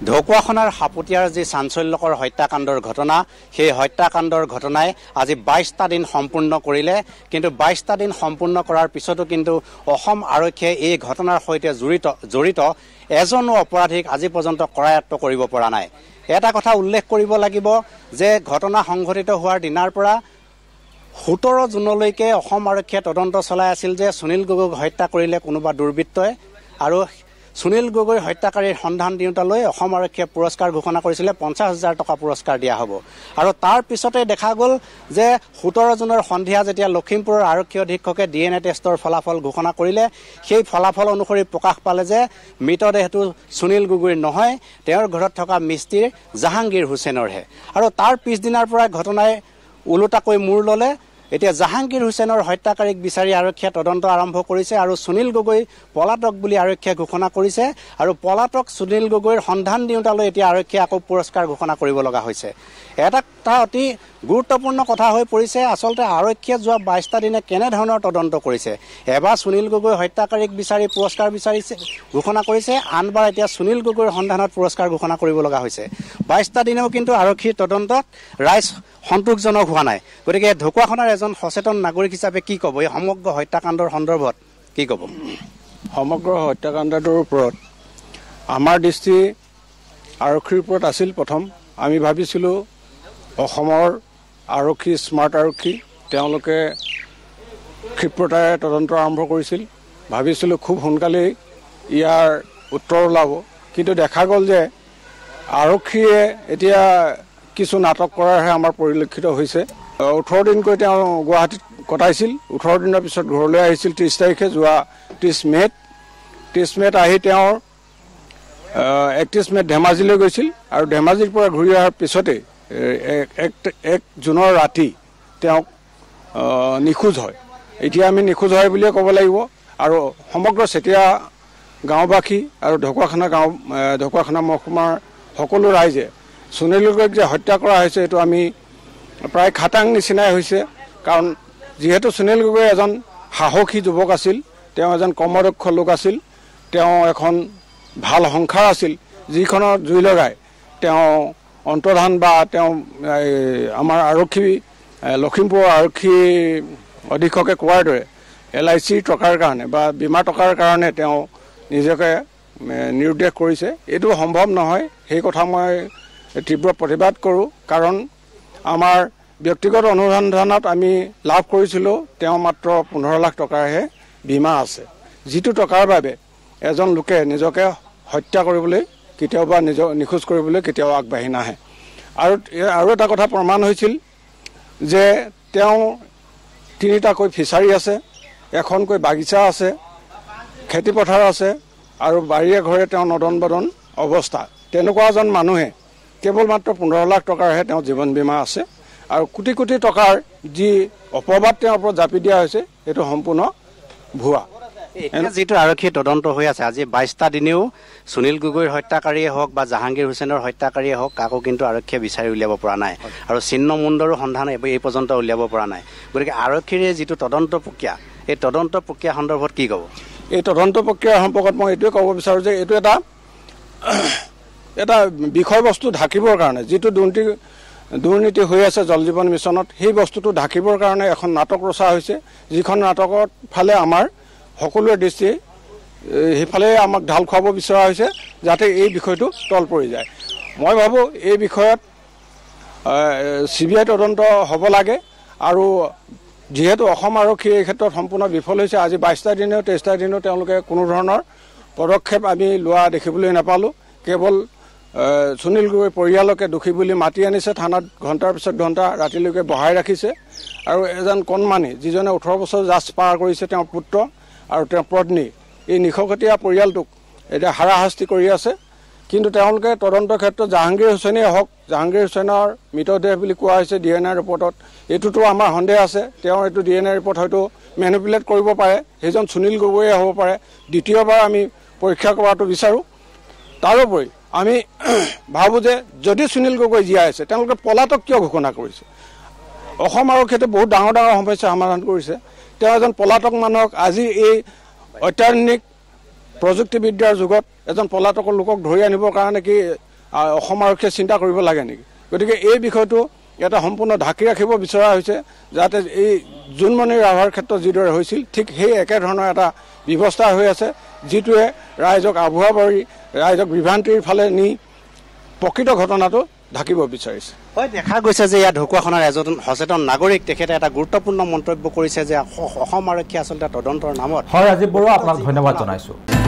ঢকুৱাখনাৰ হাপুতিয়াৰ যি চাঞ্চল্যকৰ হত্যাকাণ্ডৰ ঘটনা সেই হত্যাকাণ্ডৰ ঘটনাই আজি 22টা দিন সম্পূৰ্ণ কৰিলে কিন্তু 22টা দিন সম্পূৰ্ণ কৰাৰ পিছতো কিন্তু অসম আৰক্ষীয়ে এই ঘটনাৰ সৈতে জড়িত এজনো অপৰাধীক আজি পৰ্যন্ত কৰায়ত্ব কৰিব পৰা নাই। এটা কথা উল্লেখ কৰিব লাগিব যে ঘটনা সংঘটিত হোৱাৰ দিনাৰ পৰা 17 জুনলৈকে অসম আৰক্ষীয়ে তদন্ত চলাই আছিল যে সুনীল গগৈক হত্যা কৰিলে কোনোবা দুৰ্বৃত্তই আৰু সুনীল গগৈৰ হত্যাকাৰীৰ সন্ধান দিওঁতালৈ অসম আৰক্ষীয়ে পুৰস্কাৰ ঘোষণা কৰিছিলে 50,000 টকা পুৰস্কাৰ দিয়া হ'ব আৰু তাৰ পিছতে দেখা গ'ল যে 17 জুনৰ সন্ধিয়া যেতিয়া লখিমপুৰৰ আৰক্ষী অধীক্ষকে DNA টেষ্টৰ ফলাফল ঘোষণা কৰিলে সেই ফলাফল অনুসৰি প্ৰকাশ পালে যে মৃতদেহটো সুনীল গগৈৰ নহয় তেওঁৰ ঘৰত থকা মিস্ত্ৰী জাহাংগীৰ হুছেইনৰহে আৰু তাৰ পিছদিনাৰ পৰা ঘটনাই ওলোটাকৈ মূৰ ল'লে। এতিয়া জাহাংগীৰ হুছেইনৰ হত্যাকাৰীক বিচাৰি আৰক্ষীয়ে তদন্ত আৰম্ভ কৰিছে আৰু সুনীল গগৈ পলাতক বুলি আৰক্ষীয়ে ঘোষণা কৰিছে আৰু পলাতক সুনীল গগৈৰ সন্ধান দিওঁতালৈ এতিয়া আৰক্ষীয়ে আকৌ পুৰস্কাৰ ঘোষণা কৰিব লগা হৈছে। এটা অতি গুৰুত্বপূৰ্ণ কথা হৈ পৰিছে আচলতে আৰক্ষীয়ে যোৱা 22টা দিনে কেনেধৰণৰ তদন্ত কৰিছে। এবাৰ সুনীল গগৈ হত্যাকাৰীক বিচাৰি পুৰস্কাৰ বিচাৰিছে ঘোষণা কৰিছে, আনবাৰ এতিয়া সুনীল গগৈৰ সন্ধানত পুৰস্কাৰ ঘোষণা কৰিব লগা হৈছে। 22টা দিনেও কিন্তু আৰক্ষীৰ তদন্তত ৰাইজ সন্তোষজনক হোৱা নাই। গতিকে ঢকুৱাখনাৰ এজন সচেতন নাগৰিক হিচাপে কি ক'ব, এই সমগ্ৰ হত্যাকাণ্ডৰ সন্দৰ্ভত কি ক'ব? সমগ্ৰ হত্যাকাণ্ডটোৰ ওপৰত আমাৰ দৃষ্টি আৰক্ষীৰ ওপৰত আছিল। প্ৰথম আমি ভাবিছিলোঁ অসমৰ আৰক্ষী স্মাৰ্ট আৰক্ষী, তেওঁলোকে ক্ষিপ্ৰতাৰে তদন্ত আৰম্ভ কৰিছিল। ভাবিছিলোঁ খুব সোনকালেই ইয়াৰ উত্তৰ ওলাব, কিন্তু দেখা গ'ল যে আৰক্ষীয়ে এতিয়া কিছু নাটক কৰাৰহে আমাৰ পৰিলক্ষিত হৈছে। 18 দিনকৈ তেওঁ গুৱাহাটীত কটাইছিল, 18 দিনৰ পিছত ঘৰলৈ আহিছিল 30 তাৰিখে, যোৱা 30 মে'ত আহি তেওঁৰ 31 মে'ত ধেমাজিলৈ গৈছিল আৰু ধেমাজিৰ পৰা ঘূৰি অহাৰ পিছতে 1 জুনৰ ৰাতি তেওঁক নিখোজ হয়। এতিয়া আমি নিখোজ হয় বুলিয়ে ক'ব লাগিব আৰু সমগ্ৰ চেতিয়া গাঁওবাসী আৰু ঢকুৱাখানা মহকুমাৰ সকলো ৰাইজে সুনীল গগৈক যে হত্যা কৰা হৈছে এইটো আমি প্ৰায় খাটাং নিচিনাই হৈছে। কাৰণ যিহেতু সুনীল গগৈ এজন সাহসী যুৱক আছিল, তেওঁ এজন কৰ্মদক্ষ লোক আছিল, তেওঁ এখন ভাল সংসাৰ আছিল যিখনৰ জুই লগাই তেওঁ অন্তৰ্ধান বা তেওঁ আমাৰ আৰক্ষী লখিমপুৰৰ আৰক্ষী অধীক্ষকে কোৱাৰ দৰে LIC টকাৰ কাৰণে বা বীমা টকাৰ কাৰণে তেওঁ নিজকে নিৰুদ্দেশ কৰিছে। এইটো সম্ভৱ নহয়, সেই কথা মই তীব্ৰ প্ৰতিবাদ কৰোঁ। কাৰণ আমাৰ ব্যক্তিগত অনুসন্ধানত আমি লাভ কৰিছিলোঁ তেওঁ মাত্ৰ 15 লাখ টকাৰহে বীমা আছে, যিটো টকাৰ বাবে এজন লোকে নিজকে হত্যা কৰিবলৈ কেতিয়াবা নিখোজ কৰিবলৈ কেতিয়াও আগবাঢ়ি নাহে। আৰু এটা কথা প্ৰমাণ হৈছিল যে তেওঁ 3টাকৈ ফিচাৰী আছে, এখনকৈ বাগিচা আছে, খেতিপথাৰ আছে আৰু বাৰীয়ে ঘৰে তেওঁ নদন বদন অৱস্থা। তেনেকুৱা এজন মানুহে কেৱল মাত্ৰ 15 লাখ টকাৰহে তেওঁ জীৱন বীমা আছে আৰু কোটি কোটি টকাৰ যি অপবাদ তেওঁৰ ওপৰত জাপি দিয়া হৈছে সেইটো সম্পূৰ্ণ ভুৱা। যিটো আৰক্ষীৰ তদন্ত হৈ আছে আজি 22টা দিনেও সুনীল গগৈৰ হত্যাকাৰীয়ে হওক বা জাহাংগীৰ হুছেইনৰ হত্যাকাৰীয়ে হওক কাকো কিন্তু আৰক্ষীয়ে বিচাৰি উলিয়াব পৰা নাই আৰু চিহ্ন মুণ্ডৰো সন্ধান এই পৰ্যন্ত উলিয়াব পৰা নাই। গতিকে আৰক্ষীৰ যিটো তদন্ত প্ৰক্ৰিয়া এই তদন্ত প্ৰক্ৰিয়া সন্দৰ্ভত কি ক'ব? এই তদন্ত প্ৰক্ৰিয়াৰ সম্পৰ্কত মই এইটোৱে ক'ব বিচাৰোঁ যে এইটো এটা বিষয়বস্তু ঢাকিবৰ কাৰণে যিটো দুৰ্নীতি হৈ আছে জল জীৱন মিছনত, সেই বস্তুটো ঢাকিবৰ কাৰণে এখন নাটক ৰচা হৈছে, যিখন নাটকৰ ফালে আমাৰ সকলোৰে দৃষ্টি সেইফালে আমাক ঢাল খুৱাব বিচৰা হৈছে যাতে এই বিষয়টো তল পৰি যায়। মই ভাবোঁ এই বিষয়ত CBI তদন্ত হ'ব লাগে আৰু যিহেতু অসম আৰক্ষী এই ক্ষেত্ৰত সম্পূৰ্ণ বিফল হৈছে, আজি 22টা দিনেও 23টা দিনেও তেওঁলোকে কোনো ধৰণৰ পদক্ষেপ আমি লোৱা দেখিবলৈ নাপালোঁ। কেৱল সুনীল গগৈ পৰিয়ালকে দোষী বুলি মাতি আনিছে, থানাত ঘণ্টাৰ পিছত ঘণ্টা ৰাতিলৈকে বহাই ৰাখিছে আৰু এজন কণমানি যিজনে 18 বছৰ জাষ্ট পাৰ কৰিছে তেওঁৰ পুত্ৰ আৰু তেওঁৰ পত্নী, এই নিশকতীয়া পৰিয়ালটোক এতিয়া হাৰাশাস্তি কৰি আছে। কিন্তু তেওঁলোকে তদন্তৰ ক্ষেত্ৰত জাহাংগীৰ হুছেইনেই হওক, জাহাংগীৰ হুছেইনৰ মৃতদেহ বুলি কোৱা হৈছে DNA ৰিপৰ্টত, এইটোতো আমাৰ সন্দেহ আছে তেওঁৰ এইটো DNA ৰিপৰ্ট হয়তো মেনিপুলেট কৰিব পাৰে, সেইজন সুনীল গগৈয়ে হ'ব পাৰে। দ্বিতীয়বাৰ আমি পৰীক্ষা কৰাটো বিচাৰোঁ। তাৰোপৰি আমি ভাবোঁ যে যদি সুনীল গগৈ জীয়াই আছে তেওঁলোকে পলাতক কিয় ঘোষণা কৰিছে? অসম আৰক্ষীয়ে বহুত ডাঙৰ সমস্যা সমাধান কৰিছে, তেওঁ এজন পলাতক মানুহক আজি এই অত্যাধুনিক প্ৰযুক্তিবিদ্যাৰ যুগত এজন পলাতকৰ লোকক ধৰি আনিবৰ কাৰণে কি অসম আৰক্ষীয়ে চিন্তা কৰিব লাগে নেকি গতিকে এই বিষয়টো এটা সম্পূৰ্ণ ঢাকি ৰাখিব বিচৰা হৈছে যাতে এই জোনমণি ৰাভাৰ ক্ষেত্ৰত যিদৰে হৈছিল ঠিক সেই একেধৰণৰ এটা ব্যৱস্থা হৈ আছে যিটোৱে ৰাইজক আভুৱা কৰি ৰাইজক বিভ্ৰান্তিৰ ফালে নি প্ৰকৃত ঘটনাটো ঢাকিব বিচাৰিছে হয় দেখা গৈছে যে ইয়াত ঢকুৱাখানাৰ এজন সচেতন নাগৰিক তেখেতে এটা গুৰুত্বপূৰ্ণ মন্তব্য কৰিছে যে অসম আৰক্ষী আচলতে তদন্তৰ নামত হয় ৰাজীৱ বৰুৱা আপোনাক ধন্যবাদ জনাইছোঁ